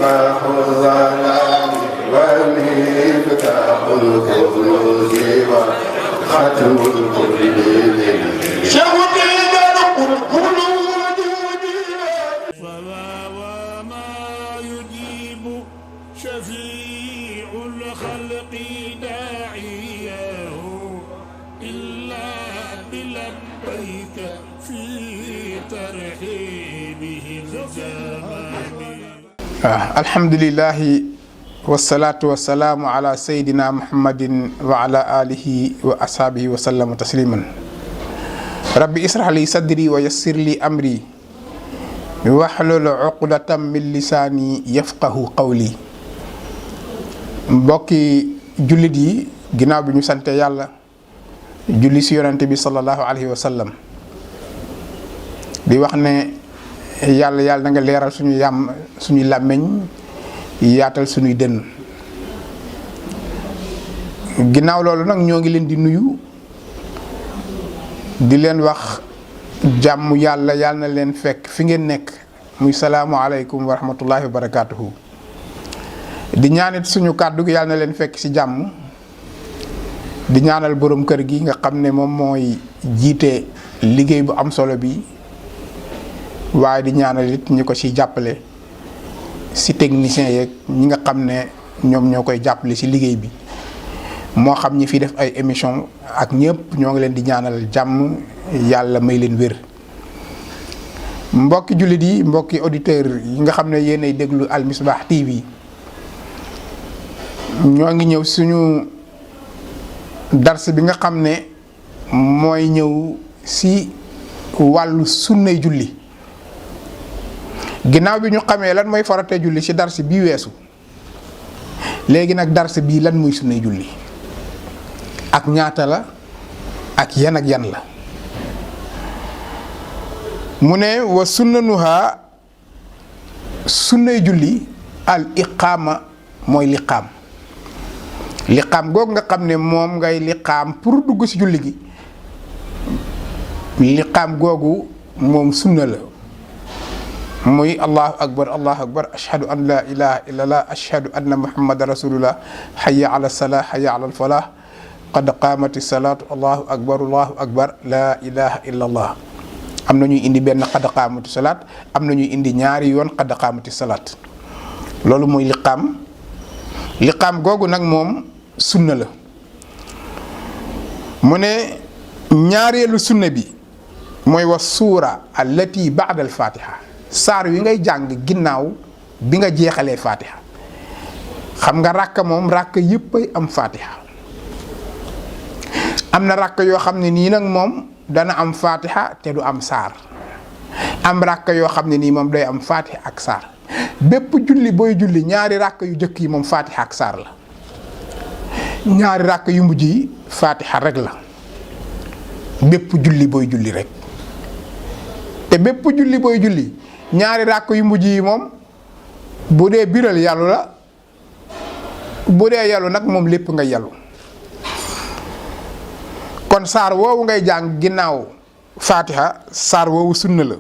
مصباح الظلام ومفتاح الكنوز وختم الكل شفيع الخلق داعيه إلا بلبيك في ترحيبه الزمان. الحمد لله والصلاة والسلام على سيدنا محمد وعلى آله وأصحابه وسلم تسليما. ربي اشرح لي صدري ويسر لي أمري واحلل عقدة من لساني يفقه قولي. mbokki jullit yi ginnaaw bi ñu sante yàlla julli si yonante bi sallallahu alayhi wa sallam di wax ne yàlla na nga leeral suñuy làmmiñ yaatal suñuy dënn. ginnaaw loolu nag ñoo ngi leen di nuyu di leen wax jàmm yàlla na leen fekk fi ngeen nekk muy salaamu aleykum wa rahmatullahi wa barakaatuhu. di ñaanit suñu kàddu gi yàlla na leen fekk ci jàmm di ñaanal borom kër gi nga xam ne moom mooy jiite liggéey bu am solo bi waaye di ñaanal it ñi ko ci jàppale ci technicien yeeg ñi nga xam ne ñoom ñoo koy jàppale ci liggéey bi moo xam ñi fi def ay émission ak ñëpp ñoo ngi leen di ñaanal jàmm yàlla may leen wér. mbokki jullit yi mbokki auditeurs yi nga xam ne yéenay déglu Al Misbah TV ñoo ngi ñëw suñu dars bi nga xam ne mooy ñëw ci wàllu sunnay julli ginnaaw bi ñu xamee lan mooy farate julli ci dars bii weesu léegi nag dars bii lan muy sunnay julli ak ñaata la ak yan la mu ne wa sunnanuha sunnay julli al iqaama mooy liqaam googu nga xam ne moom ngay liqaam pour dugg ci julli gi liqaam googu moom sunna la muy allahu akbar ashhadu an la ilaha illallah ashhadu anna muhammadan rasulullah hayya ala salah hayya ala falah qad qaamati salaatu allahu akbar la ilaha illallah. am na ñuy indi benn qad qaamati salaat am na ñuy indi ñaari yoon qad qaamati salaat loolu mooy liqaam googu nag moom sunna la. mu ne ñaareelu sunna bi mooy wa suura allati ba'da al fatiha saar wi ngay jàng ginnaaw bi nga jeexalee fatiha. xam nga ràkk moom ràkk yëpp ay am fatiha am na ràkk yoo xam ne nii nag moom dana am fatiha te du am saar am ràkk yoo xam ne nii moom day am fatiha ak saar bépp julli booy julli ñaari ràkk yu jëkk yi moom fatiha ak saar la ñaari ràkk yu mujj yi fatiha rek la bépp julli booy julli rek te bépp julli booy julli ñaari ràkk yu mujj yi moom bu dee biral yàllu la bu dee yàllu nag moom lépp nga yàllu. kon saar woowu ngay jàng ginnaaw fatiha saar woowu sunna la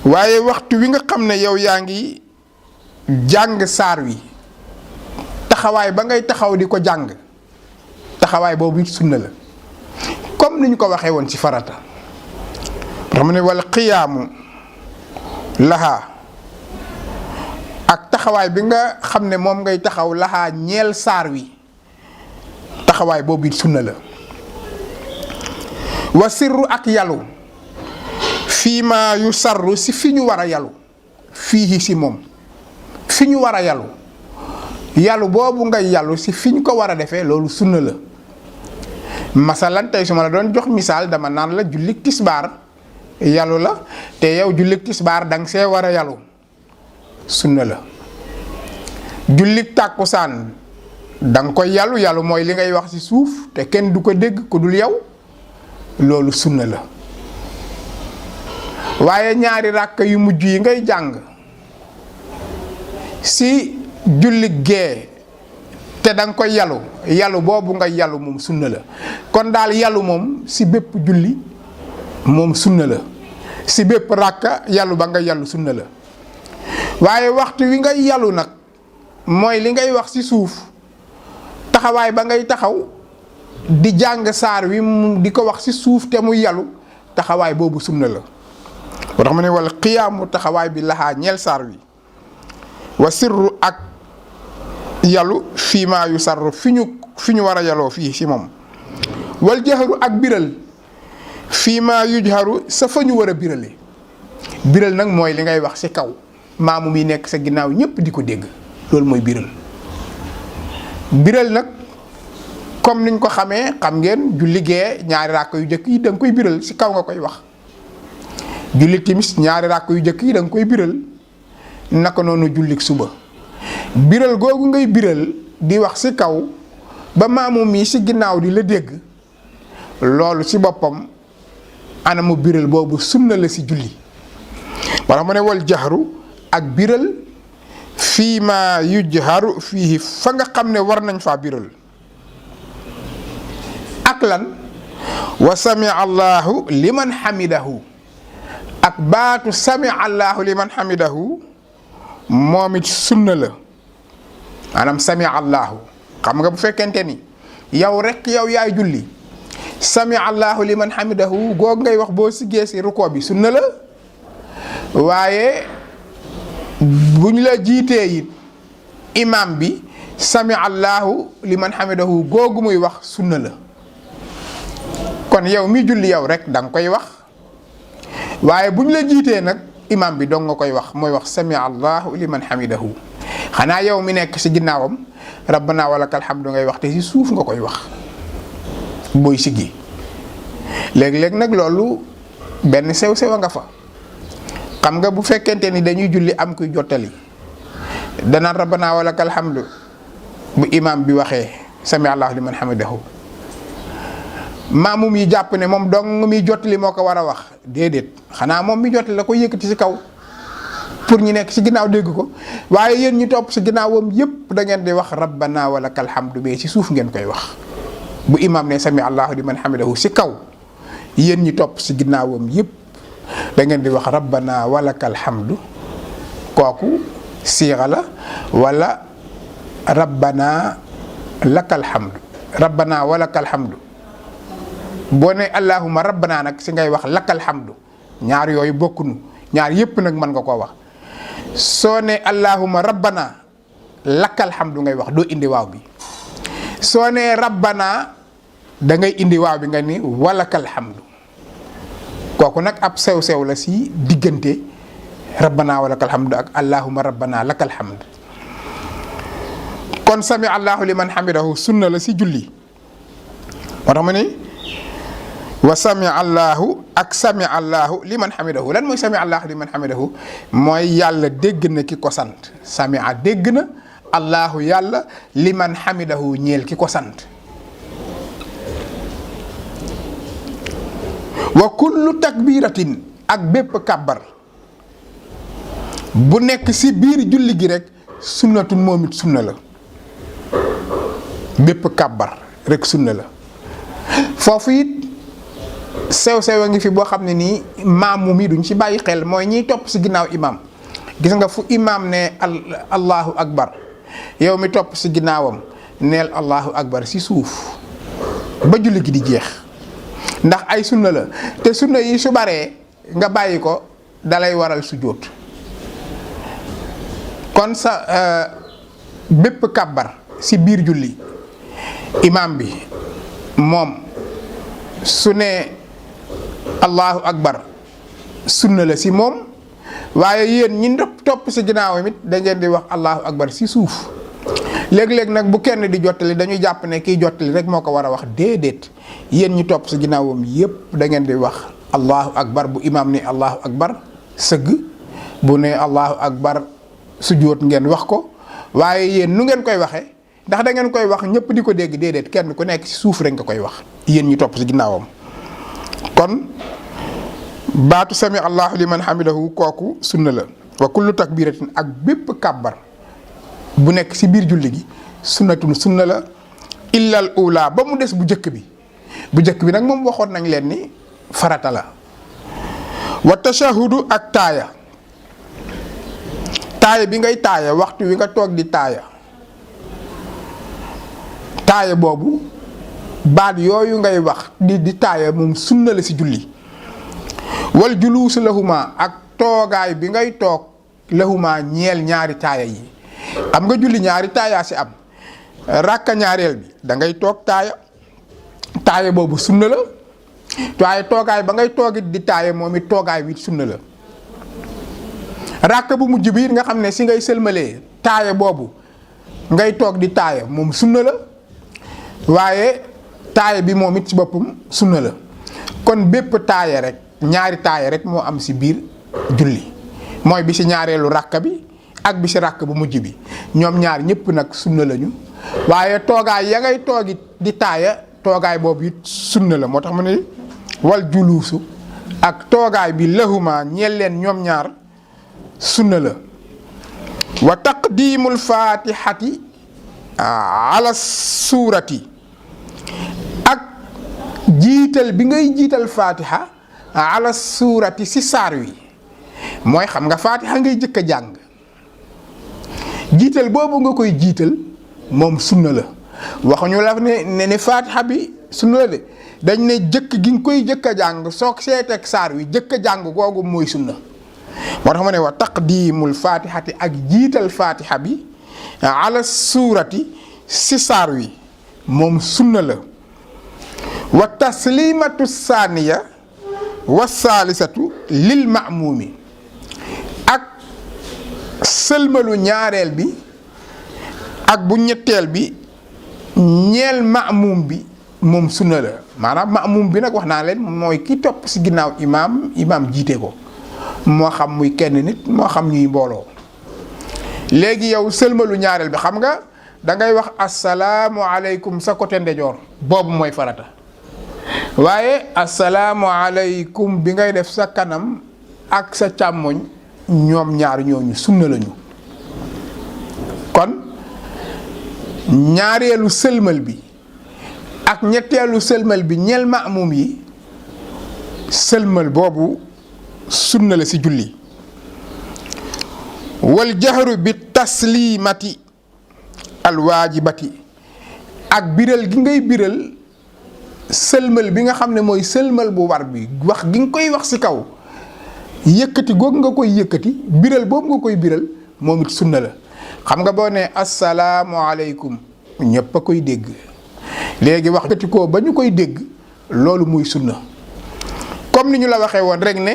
waaye waxtu wi nga xam ne yow yaa ngi jàng saar wi taxawaay ba ngay taxaw di ko jàng taxawaay boobu sunna la comme ni ñu ko waxee woon ci farata xam ne wal qiyaamu lahaa ak taxawaay bi nga xam ne moom ngay taxaw lahaa ñeel saar wi taxawaay boobu sunna la. wa sirru ak yalu fii ma yu sarru si fi ñu war a yalu fii si moom fi ñu war a yalu boobu ngay yalu si fi ñu ko war a defee loolu sunna la. masalan tey su ma la doon jox misaal dama naan la jullik tisbaar yalu la te yow jullik tisbaar danga see war a yalu sunna la. jullik tàkkusaan danga koy yalu mooy li ngay wax ci suuf te kenn du ko dégg ku dul yow loolu sunna la. waaye ñaari ràkk yu mujj yi ngay jàng si jullik gee te danga koy yalu boobu nga yalu moom sunna la. kon daal yalu moom si bépp julli moom sunna la si bépp ràkka yalu ba nga yalu sunna la. waaye waxtu wi ngay yalu nag mooy li ngay wax ci suuf taxawaay ba ngay taxaw di jàng saar wi di ko wax ci suuf te muy yalu taxawaay boobu sunna la boo tax ma ne wal qiyaamu taxawaay bi laxaa ñeel saar wi wa sirru ak yalu fii maa yu sarru fi ñu war a yaloo fii ci moom wal jaharu ak biral fii maa yujharu sa fa ñu war a birale biral nag mooy li ngay wax ci kaw maamu mi nekk sa ginnaaw ñépp di ko dégg loolu mooy biral biral nag comme niñ ko xamee xam ngeen julli gee ñaari ràkk yu jëkk yi da nga koy biral ci kaw nga koy wax julli timis ñaari ràkk yu jëkk yi da nga koy biral naka noonu jullik suba biral googu ngay biral di wax ci kaw ba maamu mi ci ginnaaw di la dégg loolu ci boppam anamu biral boobu sunna la ci julli wala mu ne wal jaxru ak biral fii ma yujharu fii fa nga xam ne war nañ faa biral ak lan wa sami allahu liman hamidahu ak baatu sami allahu liman hamidahu moom it sunna la maanaam sami allahu xam nga bu fekkente ni yow rek yow yaay julli sami allahu liman hamidahu goog ngay wax boo siggee si ruko bi sunna la waaye bu ñu la jiitee it imam bi sami allahu liman hamidahu googu muy wax sunna la kon yow mi julli yow rek da nga koy wax waaye bu ñu la jiitee nag imam bi dong nga koy wax mooy wax sami allahu liman hamidahu xanaa yow mi nekk ci ginnaawam rabbana walakal hamdu ngay wax te ci suuf nga koy wax booy siggi léeg-léeg nag loolu benn sew-sew nga fa xam nga bu fekkente ni dañuy julli am kuy jottali danaan rabbana walakal hamdu bu imam bi waxee sami allahu liman hamidahu maamum yi jàpp ne moom dong mi jottali moo ko war a wax déedéet xanaa moom mi jottali la ko yëkkati ci kaw pour ñu nekk ci ginnaaw dégg ko waaye yéen ñi topp ci ginnaawam yépp da ngeen di wax rabbana walakal hamdu bee ci suuf ngeen koy wax bu imam ne sami allahu liman hamidahu ci kaw yéen ñi topp ci ginnaawam yépp da ngeen di wax rabbana walakal hamdu kooku siixa la wala rabbana lakal hamdu rabbana walakal hamdu boo ne allahumma rabbana nag si ngay wax lakal hamdu ñaar yooyu bokkunu ñaar yépp nag mën nga koo wax soo ne allahumma rabbana lakal hamdu ngay wax doo indi waaw bi soo ne rabbana da ngay indi waaw bi nga ni walakal hamdu kooku nag ab sew-sew la si diggante rabbana walakal hamdu ak allahumma rabbana lakal hamdu kon sami allahu liman hamidahu sunna la si julli moo tax ma ni wa sami allahu ak sami allahu liman hamidahu lan mooy sami allahu liman hamidahu mooy yàlla dégg na ki ko sant sami a dégg na allahu yàlla liman hamidahu ñeel ki ko sant wa kullu takbiratin ak bépp kàbbar bu nekk ci biir julli gi rek sunnatun moom it sunna la bépp kàbbar rek sunna la foofu it sew-sew a ngi fi boo xam ne nii maamu mi duñ ci bàyyi xel mooy ñiy topp ci ginnaaw imam gis nga fu imam ne allahu akbar yow mi topp ci ginnaawam neel allahu akbar ci suuf ba julli gi di jeex ndax ay sunna la te sunna yi su baree nga bàyyi ko dalay waral sujjóot kon sa bépp kàbbar ci biir julli imam bi moom su ne allahu akbar sunna la ci moom waaye yéen ñi topp ci ginnaawam it da ngeen di wax allahu akbar ci suuf léeg-léeg nag bu kenn di jottali dañuy jàpp ne kiy jottali rek moo ko war a wax déedéet yéen ñi topp ci ginnaawam yépp da ngeen di wax allahu akbar bu imaam ne allahu akbar sëgg bu ne allahu akbar sujjóot ngeen wax ko waaye yéen nu ngeen koy waxee ndax da ngeen koy wax ñëpp di ko dégg déedéet kenn ku nekk ci suuf rek nga koy wax yéen ñi topp ci ginnaawam kon baatu sami allahu liman hamidahu kooku sunna la wa kullu takbiratin ak bépp kàbbar bu nekk ci biir julli gi sunnatun sunna la illal ula ba mu des bu jëkk bi nag moom waxoon nañ leen ni farata la wa tashahudu ak taaya bi ngay taaya waxtu wi nga toog di taaya boobu baat yooyu ngay wax di taaya moom sunna la ci julli. wal juluusu lahuma ak toogaay bi ngay toog lahuma ñeel ñaari taaya yi. xam nga julli ñaari taaya ci am rakka ñaareel bi da ngay toog taaya boobu sunna la waaye toogaay ba ngay toogit di taaya moom it toogaay wi sunna la. rakk bu mujj bi nga xam ne si ngay sëlmalee taaya boobu ngay toog di taaya moom sunna la waaye taaya bi moom it ci boppam sunna la. kon bépp taaya rek ñaari taaya rek moo am si biir julli mooy bi si ñaareelu rakk bi ak bi si rakk bu mujj bi ñoom ñaar ñëpp nag sunna lañu waaye toogaay ya ngay toogit di taaya toogaay boobu it sunna la moo tax mu ne wal juluusu ak toogaay bi lahuma ñeel leen ñoom ñaar sunna la. wa taqdiimul faatihati ala suurati ak jiital bi ngay jiital faatiha ala suurati si saar wi mooy xam nga faatiha ngay jëkk a jàng jiital boobu nga koy jiital moom sunna la waxuñu la ne faatiha bi sunna la de dañ ne jëkk gi nga koy jëkk a jàng soog seeteeg saar wi jëkk a jàng googu mooy sunna. moo tax ma ne wa taqdiimul faatihati ak jiital faatiha bi ala suurati si saar wi moom sunna la. wa taslimatu saaniya wa saalisatu lil ma'muumi ak sëlmalu ñaareel bi ak bu ñetteel bi ñeel ma'muum bi moom sunna la. maanaam ma'muum bi nag wax naa leen mooy ki topp si ginnaaw imaam jiite ko moo xam muy kenn nit moo xam ñuy mbooloo. léegi yow sëlmalu ñaareel bi xam nga da ngay wax asalaamu aleykum sa côté ndejoor boobu mooy farata waaye asalaamu aleykum bi ngay def sa kanam ak sa càmmoñ ñoom ñaar ñooñu sunna lañu. kon ñaareelu sëlmal bi ak ñetteelu sëlmal bi ñeel maamum yi sëlmal boobu sunna la ci julli. wal jahru bi taslimati alwaajibati ak biral gi ngay biral sëlmal bi nga xam ne mooy sëlmal bu war bi wax gi nga koy wax ci kaw yëkkati googu nga koy yëkkati biral boobu nga koy biral moom it sunna la. xam nga boo ne asalaamu aleykum ñëpp a koy dégg léegi wax yëkkati ko ba ñu koy dégg loolu muy sunna comme ni ñu la waxee woon rek ne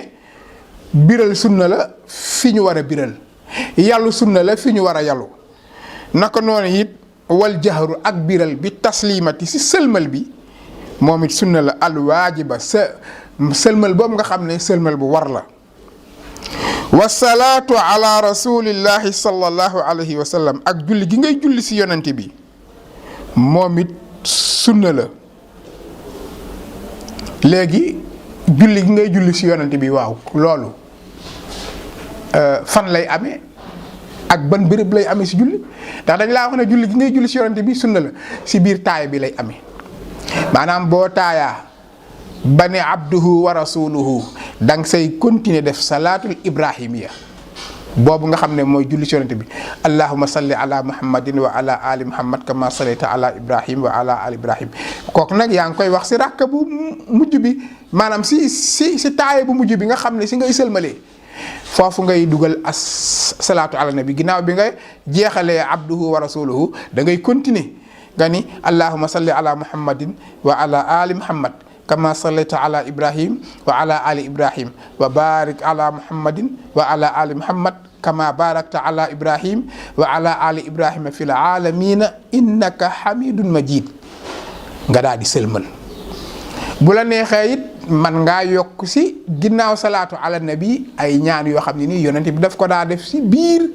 biral sunna la fi ñu war a biral yàllu sunna la fi ñu war a yàllu naka noonu it wal jahru ak biral bi taslimati ci sëlmal bi moom it sunna la alwaajiba sëlmal boobu nga xam ne sëlmal bu war la. wasalaatu ala rasulillahi sallallahu alayhi wa sallam ak julli gi ngay julli ci yonent bi moom it sunna la. léegi julli gi ngay julli ci yonent bi waaw loolu fan lay amee ak ban béréb lay amee ci julli ndax dañ laa wax ne julli gi ngay julli ci yonent bi sunna la ci biir taaya bi lay amee maanaam boo taayaa ba ne abduhu wa rasuluhu danga say continuer def salaatul ibrahimiya boobu nga xam ne mooy julli ci yonent bi allahumma salli ala muhammadin wa ala ali muhammad kama sallayta ala ibrahim wa ala ali ibrahim kooku nag yaa ngi koy wax ci rakka bu mujj bi maanaam ci taaya bu mujj bi nga xam ne ci ngay sëlmalee foofu ngay dugal as salaatu ala nabi ginnaaw bi nga jeexalee abduhu wa rasuluhu da ngay continuer nga ni allahumma salli ala muhammadin wa ala ali muhammad kama sallayta ala ibrahim wa ala ali ibrahim wa barik ala muhammadin wa ala ali muhammad kama barakta ala ibrahim wa ala ali ibrahim fil alamina innaka hamidun majid nga daal di sëlmal. bu la neexee it man ngaa yokk ci ginnaaw salaatu ala nabi ay ñaan yoo xam ne nii yonent bi daf ko daa def ci biir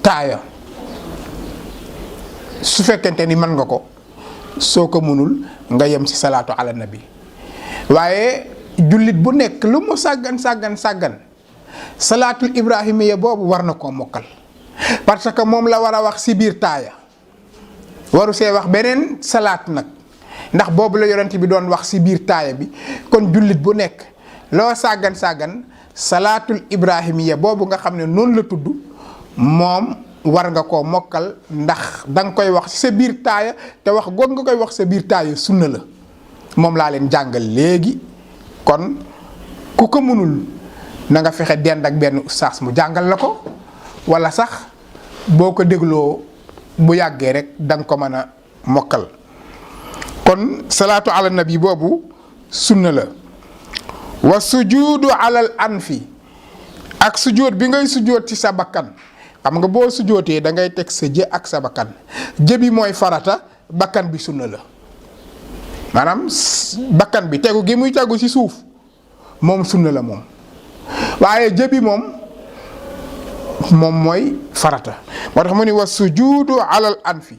taaya su fekkente ni mën nga ko soo ko mënul nga yem ci salaatu ala nabi waaye jullit bu nekk lu mu sàggan salaatul ibrahimiya boobu war na koo mokkal parce que moom la war a wax ci biir taaya waru see wax beneen salaat nag ndax boobu la yonent bi doon wax ci biir taaya bi kon jullit bu nekk loo sàggan salaatul ibrahimiya boobu nga xam ne noonu la tudd moom war nga koo mokkal ndax danga koy wax sa biir taaya te wax goog nga koy wax sa biir taaya sunna la moom laa leen jàngal léegi. kon ku ko mënul na nga fexe dend ak benn ustaas mu jàngal la ko wala sax boo ko dégloo bu yàggee rek danga ko mën a mokkal. kon salaatu ala nabi boobu sunna la. wa sujuudu alal anfi ak sujoot bi ngay sujoot ci sa bakkan xam nga boo sujootee da ngay teg sa jë ak sa bakkan jë bi mooy farata bakkan bi sunna la maanaam bakkan bi tegu gi muy tegu ci suuf moom sunna la moom waaye jë bi moom mooy farata moo tax mu ni wa sujuudu alal anfi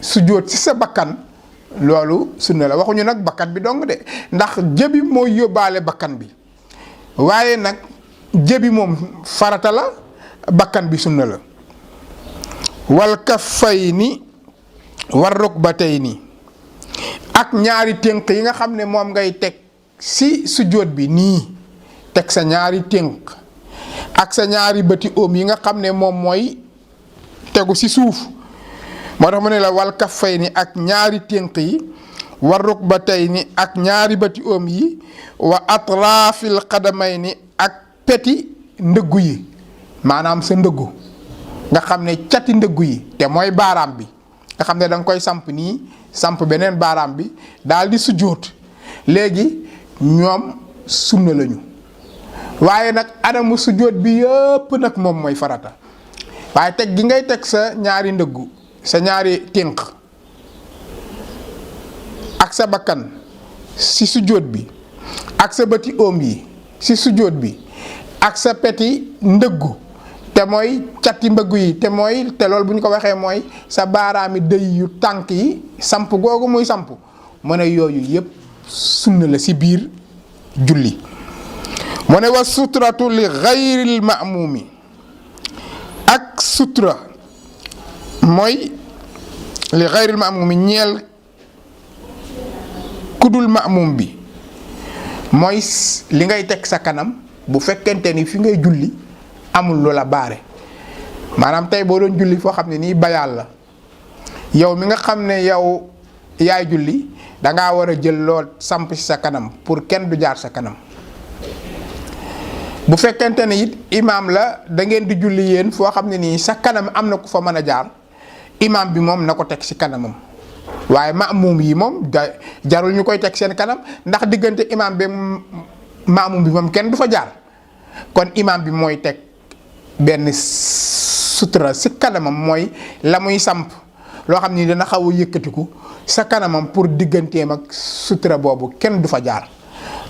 sujoot ci sa bakkan loolu sunna la waxuñu nag bakkan bi dong de ndax jëbi mooy yóbbaale bakkan bi waaye nag jëbi moom farata la bakkan bi sunna la. wal kaffayni war rukbatayni ak ñaari tënk yi nga xam ne moom ngay teg si sujjóot bi nii teg sa ñaari tënk ak sa ñaari bëti oom yi nga xam ne moom mooy tegu si suuf. moo tax mu ne la wal kaffayni ak ñaari tënk yi war rukbatayni ak ñaari bëti oom yi wa atraafil qadamayni ak peti ndëggu yi maanaam sa ndëggu nga xam ne cati ndëggu yi te mooy baaraam bi nga xam ne da nga koy samp nii samp beneen baaraam bi daal di sujjóot léegi ñoom sunna lañu waaye nag anamu sujjóot bi yëpp nag moom mooy farata waaye teg gi ngay teg sa ñaari ndëggu sa ñaari tënk ak sa bakkan si sujjóot bi ak sa bëti oom yi si sujjóot bi ak sa peti ndëggu te mooy cati mbëggu yi te loolu bu ñu ko waxee mooy sa baaraami dëy yu tànk yi samp googu muy samp mu ne yooyu yëpp sunna la si biir julli. mu ne wa sutratu li gayril ma'mumi ak sutra mooy li gayril ma'mumi ñeel kudul ma'mum bi mooy li ngay teg sa kanam bu fekkente ni fi ngay julli amul lu la baare maanaam tey boo doon julli foo xam ne nii bayaal la yow mi nga xam ne yow yaay julli dangaa war a jël lool samp ci sa kanam pour kenn du jaar sa kanam. bu fekkente ne it imaam la da ngeen di julli yéen foo xam ne nii sa kanam am na ku fa mën a jaar imaam bi moom na ko teg ci kanamam waaye maamum yi moom jarul ñu koy teg seen kanam ndax diggante imaam bi maamum bi moom kenn du fa jaar kon imaam bi mooy teg benn sutura ci kanamam mooy la muy samp loo xam ni dana xaw a yëkkatiku sa kanamam pour digganteem ak sutura boobu kenn du fa jaar.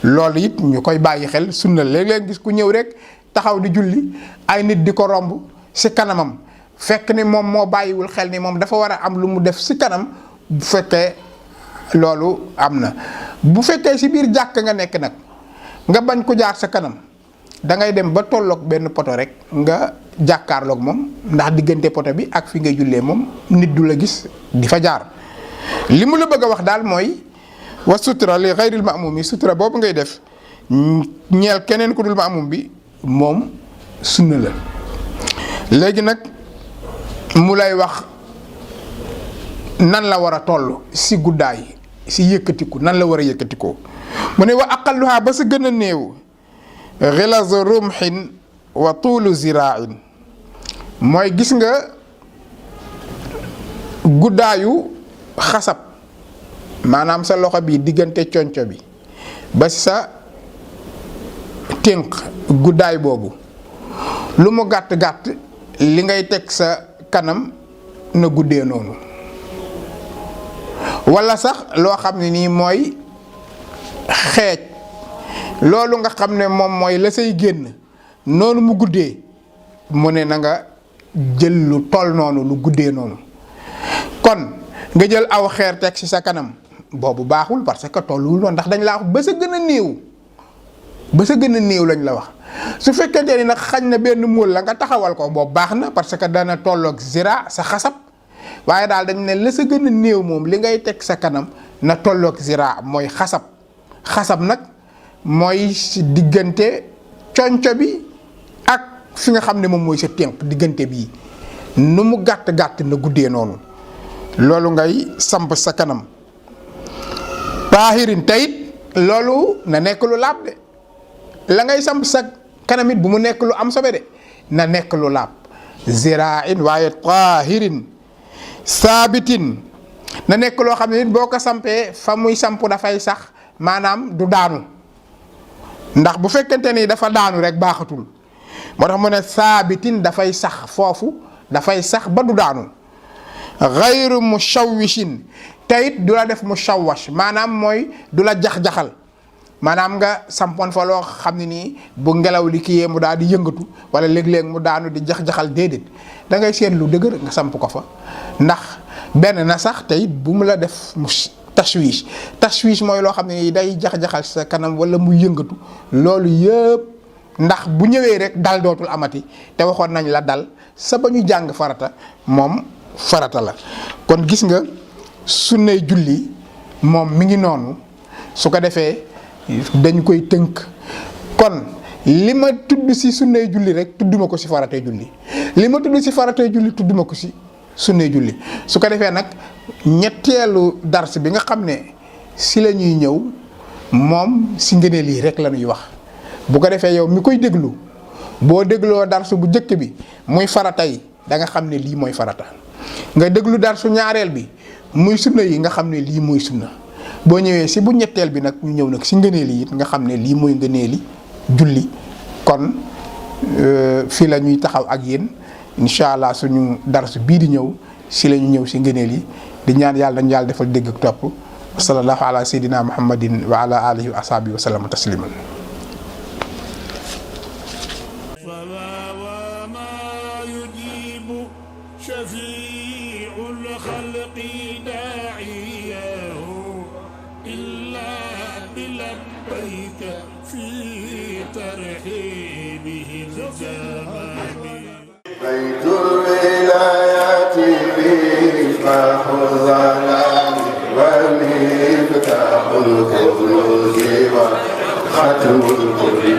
loolu it ñu koy bàyyi xel sunna léeg-léeg gis ku ñëw rek taxaw di julli ay nit di ko romb ci kanamam fekk ni moom moo bàyyiwul xel ni moom dafa war a am lu mu def ci kanam bu fekkee loolu am na. bu fekkee ci biir jàkk nga nekk nag nga bañ ko jaar sa kanam da ngay dem ba tolloog benn poto rek nga jàkkaarloog moom ndax diggante poto bi ak fi ngay jullee moom nit du la gis di fa jaar. li mu la bëgg a wax daal mooy. wa sutura li xayril maamum yi sutura boobu ngay def ñeel keneen ku dul maamum bi moom sunna la. léegi nag mu lay wax nan la war a toll si guddaay si yëkkatiku nan la war a yëkkatikoo mu ne wa aqalluha ba sa gën a néew xilaaz rumhin wa tuulu ziraain mooy gis nga guddaayu xasab maanaam sa loxo bi diggante conco bi ba sa tënk guddaay boobu lu mu gàtt-gàtt li ngay teg sa kanam na guddee noonu walla sax loo xam ne nii mooy xeej loolu nga xam ne moom mooy la say génn noonu mu guddee mu ne na nga jël lu toll noonu lu guddee noonu kon nga jël aw xeer teg ci sa kanam boobu baaxul parce que tolluwul noonu ndax dañ laa wax ba sa gën a néew ba sa gën a néew lañ la wax su fekkente ni nag xañ na benn móol la nga taxawal ko boobu baax na parce que dana tolloog zira sa xasab waaye daal dañ ne la sa gën a néew moom li ngay teg sa kanam na tolloog zira mooy xasab xasab nag mooy si diggante conco bi ak fi nga xam ne moom mooy sa tënk diggante bii nu mu gàtt gàtt na guddee noonu loolu ngay samp sa kanam. taahirin tayit loolu na nekk lu laab de la ngay samp sa kanam it bu mu nekk lu am sobe de na nekk lu laab. zirain waaye taahirin saabitin na nekk loo xam ne nit boo ko sampee fa muy samp dafay sax maanaam du daanu ndax bu fekkente ni dafa daanu rek baaxatul moo tax mu ne saabitin dafay sax foofu dafay sax ba du daanu. ghayru mushawwishin tayit du la def mushawwash maanaam mooy du la jax-jaxal maanaam nga sampoon fa loo xam ne nii bu ngelaw li kiyee mu daal di yëngatu wala léeg-léeg mu daanu di jax-jaxal déedéet da ngay seet lu dëgër nga samp ko fa ndax benn na sax tayit bu mu la def mu tashwish mooy loo xam ne nii day jax-jaxal sa kanam wala mu yëngatu loolu yëpp ndax bu ñëwee rek dal dootul amati te waxoon nañ la dal sa ba ñu jàng farata moom farata la. kon gis nga sunnay julli moom mi ngi noonu su ko defee dañ koy tënk kon li ma tudd ci sunnay julli rek tudduma ko ci faratay julli li ma tudd ci faratay julli tudduma ko ci sunnay julli su ko defee nag ñetteelu dars bi nga xam ne ci la ñuy ñëw moom ci ngëneel yi rek la ñuy wax bu ko defee yow mi koy déglu boo dégloo dars bu njëkk bi muy farata yi da nga xam ne lii mooy farata nga déglu darsu ñaareel bi muy sunna yi nga xam ne lii mooy sunna boo ñëwee ci bu ñetteel bi nag ñu ñëw nag ci ngëneel yi it nga xam ne lii mooy ngëneeli julli kon fii la ñuy taxaw ak yéen incha allah suñu darsu bii di ñëw ci la ñu ñëw ci ngëneel yi di ñaan yàlla dañu yàlla defal dégg ak topp sallallahu ala sayyidina muhammadin wa ala alihi wa ashabihi wa sallama tasliman. شفيع الخلق داعيه إلا بلبيك في ترحيبه الزمان. بيت الولايات مفتاح الظلام ومفتاح الكنوز وختم الكل